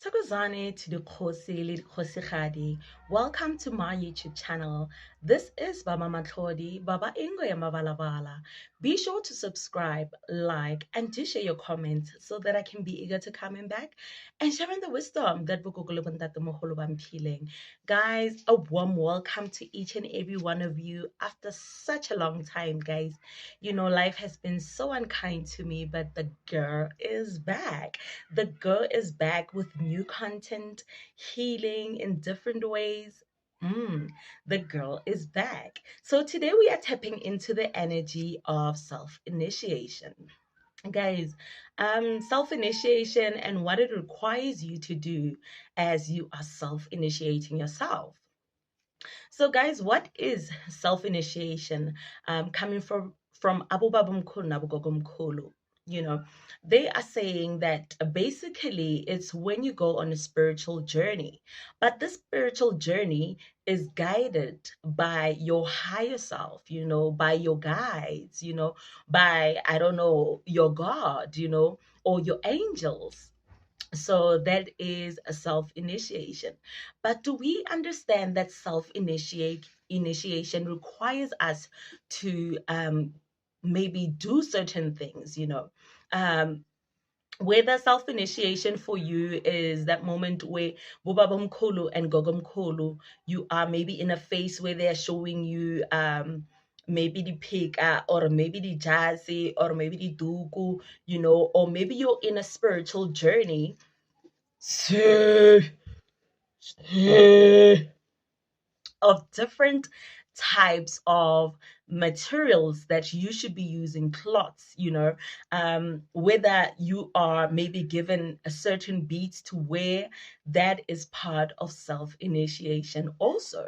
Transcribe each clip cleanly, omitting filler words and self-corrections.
Thokozane to the Khosi le Khosigadi. Welcome to my YouTube channel. This is Baba Matlodi, Baba Ingo ya Mabalabala. Be sure to subscribe, like, and to share your comments so that I can be eager to coming back and sharing the wisdom that Bukukulubantatumokuluban. Guys, a warm welcome to each and every one of you after such a long time, guys. You know, life has been so unkind to me, but the girl is back. The girl is back with new content, healing in different ways. The girl is back. So today we are tapping into the energy of self initiation. Guys, self initiation and what it requires you to do as you are self initiating yourself. So, guys, what is self initiation? Coming from Abu Babum Kulu, Abu Gogum Kulu, you know, they are saying that basically it's when you go on a spiritual journey, but this spiritual journey is guided by your higher self, by your guides, by, I don't know, your God, or your angels. So that is a self initiation. But do we understand that self initiation requires us to maybe do certain things, Um, whether self initiation for you is that moment where Bubabum Kulu and Gogum Kulu, you are maybe in a phase where they're showing you maybe the pika or maybe the jazzy or maybe the duku, or maybe you're in a spiritual journey of different types of materials that you should be using, cloths, whether you are maybe given a certain beat to wear, that is part of self initiation also.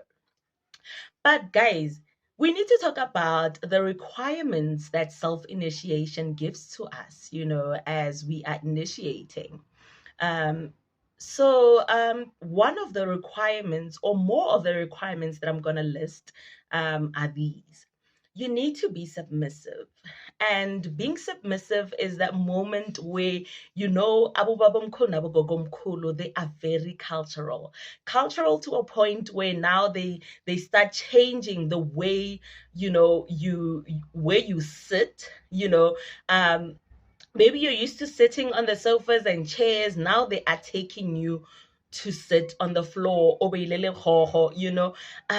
But guys, we need to talk about the requirements that self initiation gives to us, as we are initiating. Um, so one of the requirements, or more of the requirements that I'm going to list, are these. You need to be submissive. And being submissive is that moment where, Abu Babam Khulu, Abu Gogom Khulu, they are very cultural. Cultural to a point where now they start changing the way, where you sit, maybe you're used to sitting on the sofas and chairs. Now they are taking you to sit on the floor.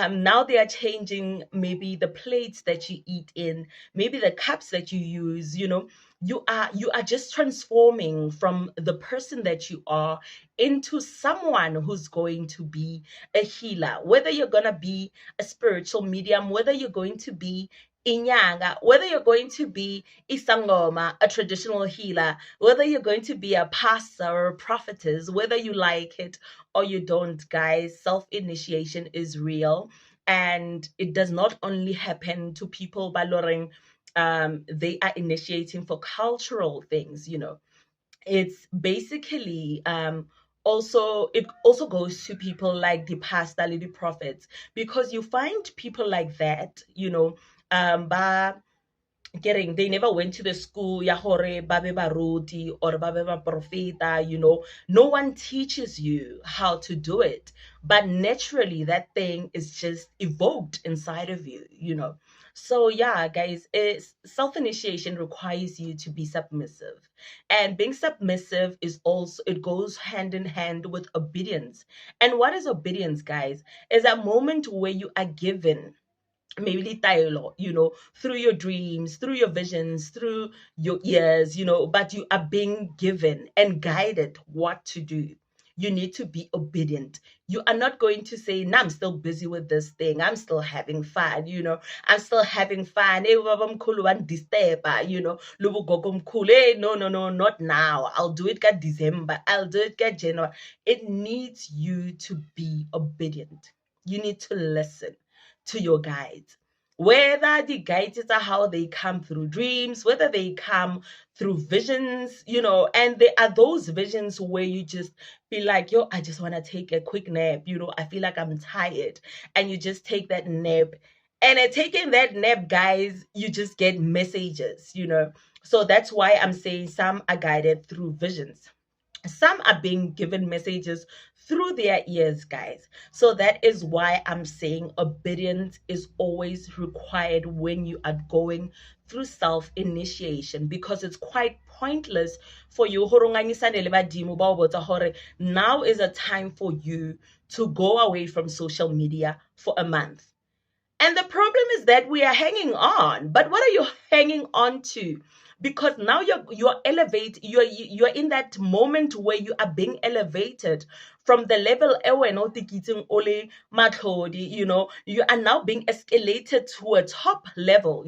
Now they are changing maybe the plates that you eat in, maybe the cups that you use. You are just transforming from the person that you are into someone who's going to be a healer. Whether you're going to be a spiritual medium, whether you're going to be inyanga, whether you're going to be isangoma, a traditional healer, whether you're going to be a pastor or a prophetess, whether you like it or you don't, guys, self-initiation is real. And it does not only happen to people by Loring, they are initiating for cultural things, It's basically also it also goes to people like the pastor, the prophets, because you find people like that, ba getting they never went to the school ya hore ba be baruti or ba be ba profeta. No one teaches you how to do it, but naturally that thing is just evoked inside of you. So yeah, guys, self-initiation requires you to be submissive, and being submissive is also, it goes hand in hand with obedience. And what is obedience, guys? Is a moment where you are given maybe litayelo, through your dreams, through your visions, through your ears, but you are being given and guided what to do. You need to be obedient. You are not going to say, nah, I'm still busy with this thing. I'm still having fun, I'm still having fun. Baba mkhulu wandisturba, lubu gogo mkhulu. No, no, no, not now. I'll do it ka December. I'll do it ka January. It needs you to be obedient. You need to listen to your guides. Whether the guides are how they come through dreams, whether they come through visions, and there are those visions where you just feel like, yo, I just want to take a quick nap, I feel like I'm tired, and you just take that nap. And at taking that nap, guys, you just get messages, So that's why I'm saying some are guided through visions. Some are being given messages through their ears, guys. So that is why I'm saying obedience is always required when you are going through self initiation, because it's quite pointless for you. Now is a time for you to go away from social media for a month. And the problem is that we are hanging on. But what are you hanging on to? Because now you're in that moment where you are being elevated from the level you are now being escalated to a top level,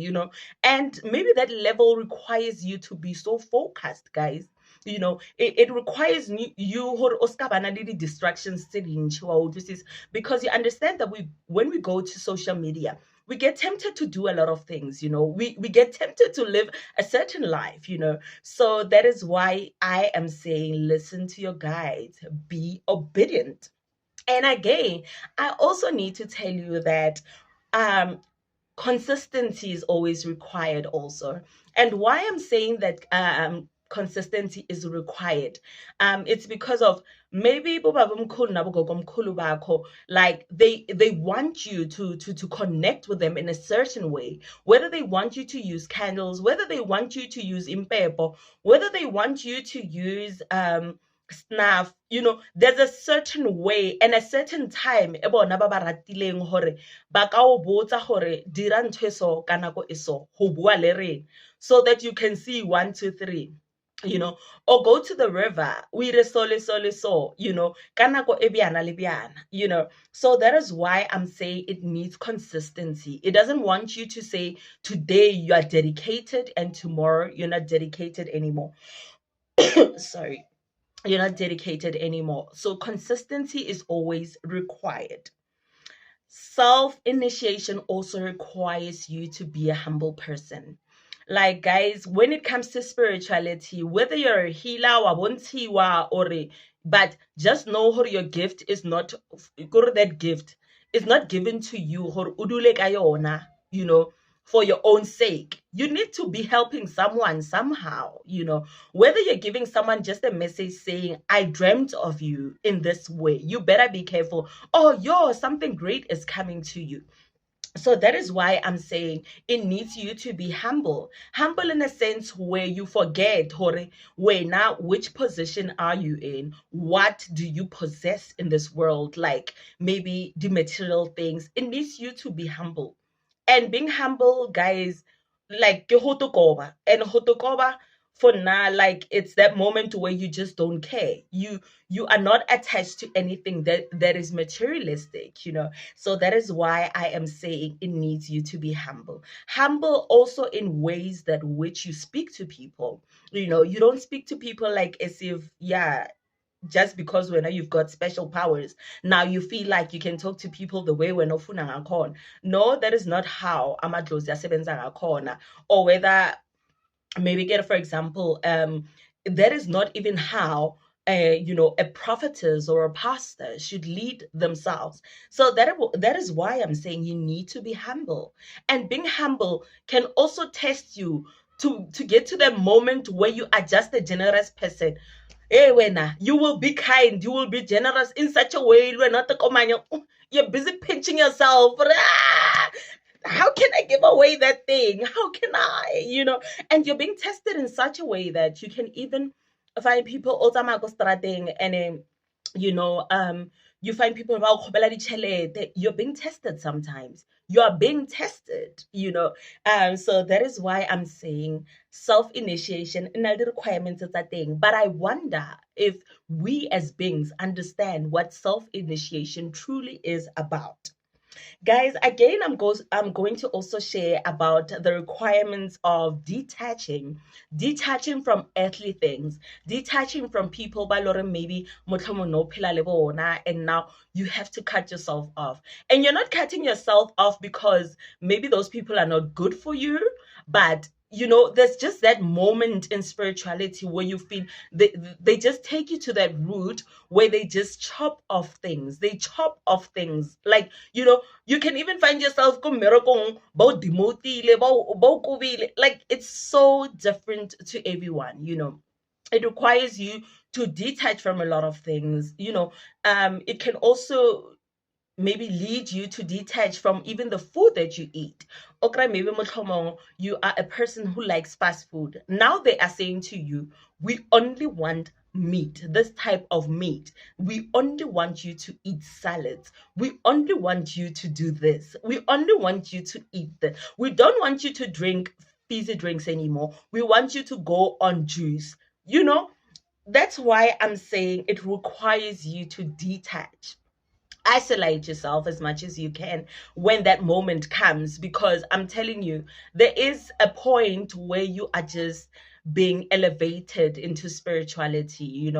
and maybe that level requires you to be so focused, guys. It requires you hore o ska bana le distractions tse dintšhi, wa utlwisisa? Because you understand that when we go to social media, we get tempted to do a lot of things. We get tempted to live a certain life. So that is why I am saying, listen to your guides, be obedient. And again, I also need to tell you that um consistency is always required also. And why I'm saying that consistency is required, it's because of maybe bobabamkhulu nabogokomkhulu bakho, like they want you to connect with them in a certain way, whether they want you to use candles, whether they want you to use impepo, whether they want you to use snuff. There's a certain way and a certain time e bona ba ba ratileng hore ba ka o botsa hore dira ntho eso ka nako eso ho bua le rena, so that you can see 1 2 3, or go to the river, we re so, ka nako e bjana le bjana. So that is why I'm saying it needs consistency. It doesn't want you to say today you are dedicated and tomorrow you're not dedicated anymore. Sorry, you're not dedicated anymore. So consistency is always required. Self initiation also requires you to be a humble person. Like, guys, when it comes to spirituality, whether you're a healer but just know how your gift is not, that gift is not given to you, for your own sake. You need to be helping someone somehow, whether you're giving someone just a message saying, I dreamt of you in this way, you better be careful. Oh, something great is coming to you. So that is why I'm saying it needs you to be humble. Humble in a sense where you forget, where now, which position are you in? What do you possess in this world? Like maybe the material things. It needs you to be humble. And being humble, guys, like ke hotokoba. And hotokoba for now, like it's that moment where you just don't care. You are not attached to anything that is materialistic. So that is why I am saying it needs you to be humble. Humble also in ways that which you speak to people. You don't speak to people like as if, yeah, just because when you've got special powers, now you feel like you can talk to people the way when ofuna ngakhona. No, that is not how amadlozi asebenza ngakhona. Or whether maybe get, for example, that is not even how a prophetess or a pastor should lead themselves. So that is why I'm saying you need to be humble. And being humble can also test you to get to the moment where you are just a generous person. Hey, wena, you will be kind, you will be generous in such a way you're busy pinching yourself. How can I give away that thing? How can I? And you're being tested in such a way that you can even find people also strateng, and you find people about that you're being tested sometimes. You are being tested. So that is why I'm saying self-initiation and the requirements is a thing. But I wonder if we as beings understand what self-initiation truly is about. Guys, again, I'm going to also share about the requirements of detaching from earthly things, detaching from people by maybe and now you have to cut yourself off. And you're not cutting yourself off because maybe those people are not good for you, but there's just that moment in spirituality where you feel they just take you to that route where they just chop off things. They chop off things. Like, you can even find yourself like it's so different to everyone. It requires you to detach from a lot of things. It can also maybe lead you to detach from even the food that you eat. Okay, maybe motlhomong, you are a person who likes fast food. Now they are saying to you, we only want meat, this type of meat. We only want you to eat salads. We only want you to do this. We only want you to eat that. We don't want you to drink fizzy drinks anymore. We want you to go on juice. You know, that's why I'm saying it requires you to detach, isolate yourself as much as you can when that moment comes, because I'm telling you, there is a point where you are just being elevated into spirituality,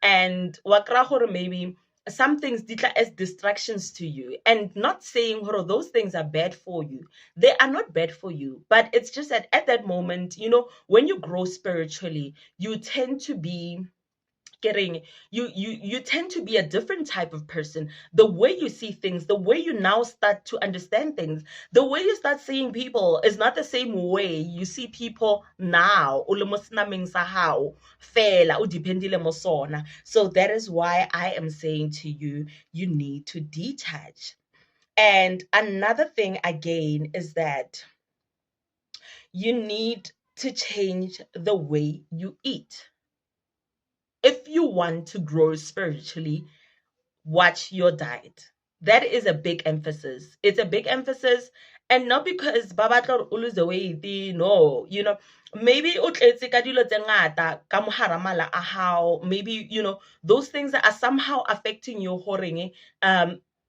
and wakra gore maybe some things ditla as distractions to you, and not saying those things are bad for you. They are not bad for you, but it's just that at that moment, when you grow spiritually, you tend to be getting you tend to be a different type of person. The way you see things, the way you now start to understand things, the way you start seeing people is not the same way you see people now. O le mo senameng sa hao fela, o dependile mo sona. So that is why I am saying to you, you need to detach. And another thing again is that you need to change the way you eat. If you want to grow spiritually, watch your diet. That is a big emphasis. It's a big emphasis, and not because baba tla o lose weight, no, maybe o tletse ka dilo tse ngata ka mohara mala a hao, maybe those things that are somehow affecting you horeng.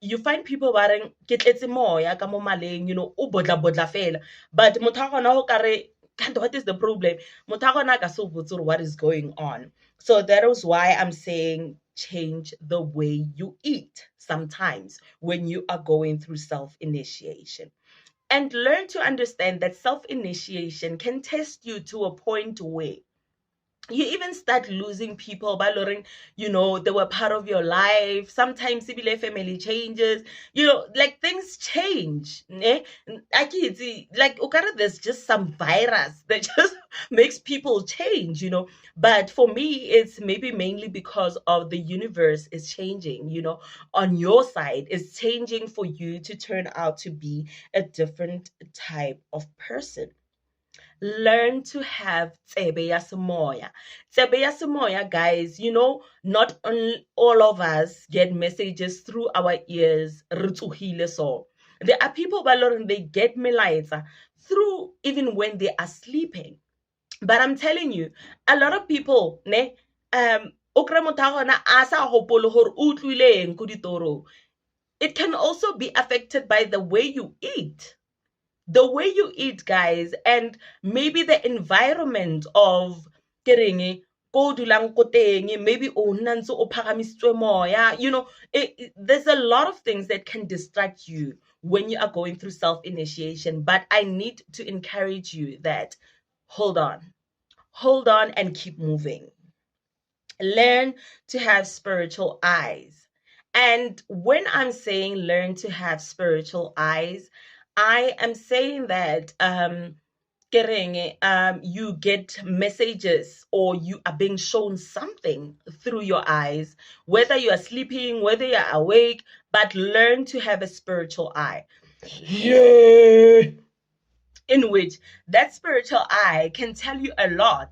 You find people ba reng ke tletse moya ka mo maleng, o bodla bodla fela, but motho a gona ho kare, God, what is the problem? Motho a gona ka se botse what is going on. So that is why I'm saying change the way you eat sometimes when you are going through self initiation. And learn to understand that self initiation can test you to a point where you even start losing people by learning, they were part of your life. Sometimes even family changes, like things change. Like okay, there's just some virus that just makes people change. But for me, it's maybe mainly because of the universe is changing, on your side, it's changing for you to turn out to be a different type of person. Learn to have tsebe ya semoya. Tsebe ya semoya, guys, not all of us get messages through our ears. So there are people that they get melaetsa through even when they are sleeping. But I'm telling you, a lot of people, ne, o kry motho a gona a sa gopole gore o utlwileng ko ditorong. It can also be affected by the way you eat. The way you eat, guys, and maybe the environment of getting ko dulang ko teng, maybe o nna ntse o phagamisitswe moya. There's a lot of things that can distract you when you are going through self-initiation. But I need to encourage you that hold on and keep moving. Learn to have spiritual eyes. And when I'm saying learn to have spiritual eyes, I am saying that you get messages or you are being shown something through your eyes, whether you are sleeping, whether you're awake, but learn to have a spiritual eye. Yeah. In which that spiritual eye can tell you a lot.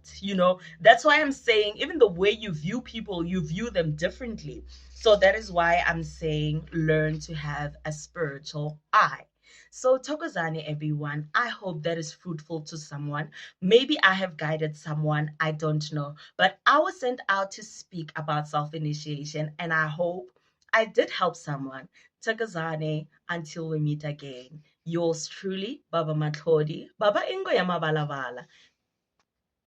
That's why I'm saying even the way you view people, you view them differently. So that is why I'm saying learn to have a spiritual eye. So Tokozani, everyone, I hope that is fruitful to someone. Maybe I have guided someone, I don't know, but I was sent out to speak about self-initiation, and I hope I did help someone. Tokozani, until we meet again. Yours truly, Baba Matlodi, Baba Ingo Yamabalabala.